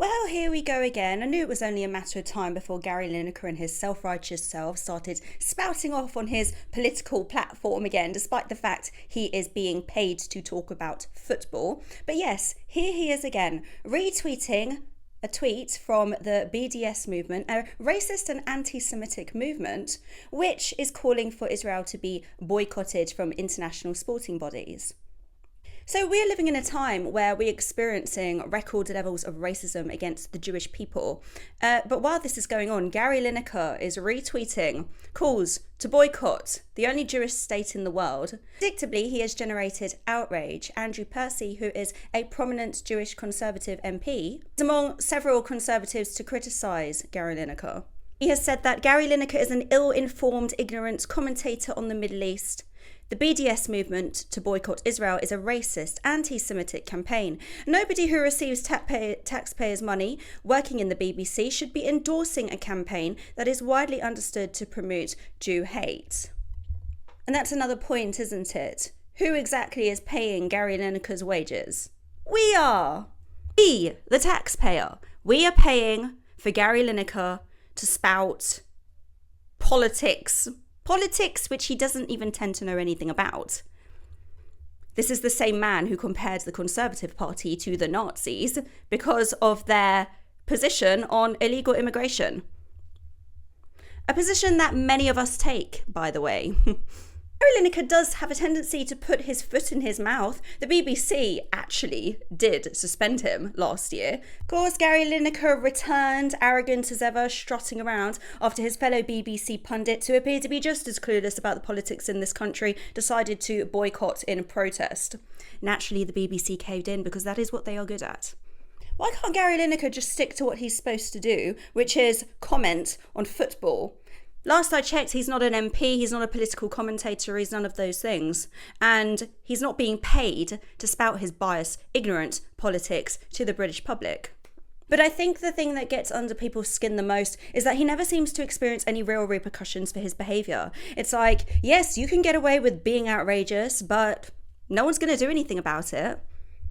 Well, here we go again. I knew it was only a matter of time before Gary Lineker and his self-righteous self started spouting off on his political platform again, despite the fact he is being paid to talk about football. But yes, here he is again, retweeting a tweet from the BDS movement, a racist and anti-Semitic movement, which is calling for Israel to be boycotted from international sporting bodies. So we're living in a time where we're experiencing record levels of racism against the Jewish people. But while this is going on, Gary Lineker is retweeting calls to boycott the only Jewish state in the world. Predictably, he has generated outrage. Andrew Percy, who is a prominent Jewish Conservative MP, is among several Conservatives to criticise Gary Lineker. He has said that Gary Lineker is an ill-informed, ignorant commentator on the Middle East. The BDS movement to boycott Israel is a racist, anti-Semitic campaign. Nobody who receives taxpayers' money working in the BBC should be endorsing a campaign that is widely understood to promote Jew hate. And that's another point, isn't it? Who exactly is paying Gary Lineker's wages? We are. We, the taxpayer. We are paying for Gary Lineker to spout politics which he doesn't even tend to know anything about. This is the same man who compared the Conservative Party to the Nazis because of their position on illegal immigration. A position that many of us take, by the way. Gary Lineker does have a tendency to put his foot in his mouth. The BBC actually did suspend him last year. Of course, Gary Lineker returned arrogant as ever, strutting around after his fellow BBC pundits, who appear to be just as clueless about the politics in this country, decided to boycott in protest. Naturally, the BBC caved in because that is what they are good at. Why can't Gary Lineker just stick to what he's supposed to do, which is comment on football? Last I checked, he's not an MP, he's not a political commentator, he's none of those things. And he's not being paid to spout his biased, ignorant politics to the British public. But I think the thing that gets under people's skin the most is that he never seems to experience any real repercussions for his behaviour. It's like, yes, you can get away with being outrageous, but no one's going to do anything about it.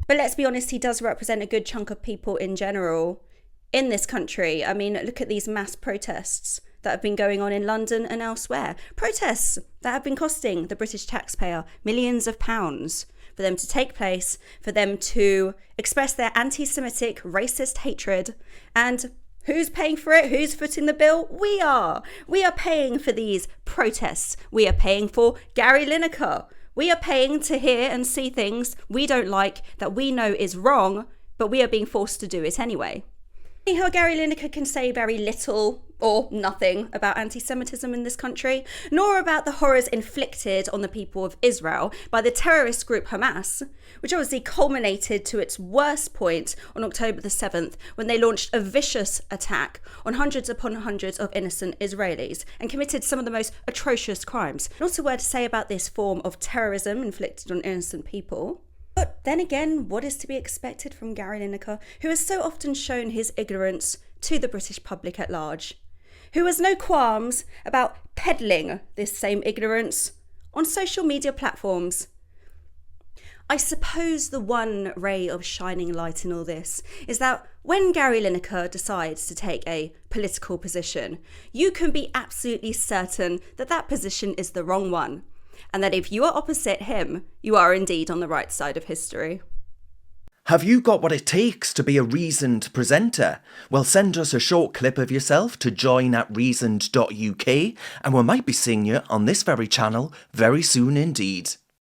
But let's be honest, he does represent a good chunk of people in general in this country. I mean, look at these mass protests that have been going on in London and elsewhere. Protests that have been costing the British taxpayer millions of pounds for them to take place, for them to express their anti-Semitic, racist hatred. And who's paying for it? Who's footing the bill? We are. We are paying for these protests. We are paying for Gary Lineker. We are paying to hear and see things we don't like that we know is wrong, but we are being forced to do it anyway. How Gary Lineker can say very little or nothing about anti-Semitism in this country, nor about the horrors inflicted on the people of Israel by the terrorist group Hamas, which obviously culminated to its worst point on October the 7th, when they launched a vicious attack on hundreds upon hundreds of innocent Israelis and committed some of the most atrocious crimes. Not a word to say about this form of terrorism inflicted on innocent people. But then again, what is to be expected from Gary Lineker, who has so often shown his ignorance to the British public at large, who has no qualms about peddling this same ignorance on social media platforms? I suppose the one ray of shining light in all this is that when Gary Lineker decides to take a political position, you can be absolutely certain that that position is the wrong one, and that if you are opposite him, you are indeed on the right side of history. Have you got what it takes to be a reasoned presenter? Well, send us a short clip of yourself to join@reasoned.uk and we might be seeing you on this very channel very soon indeed.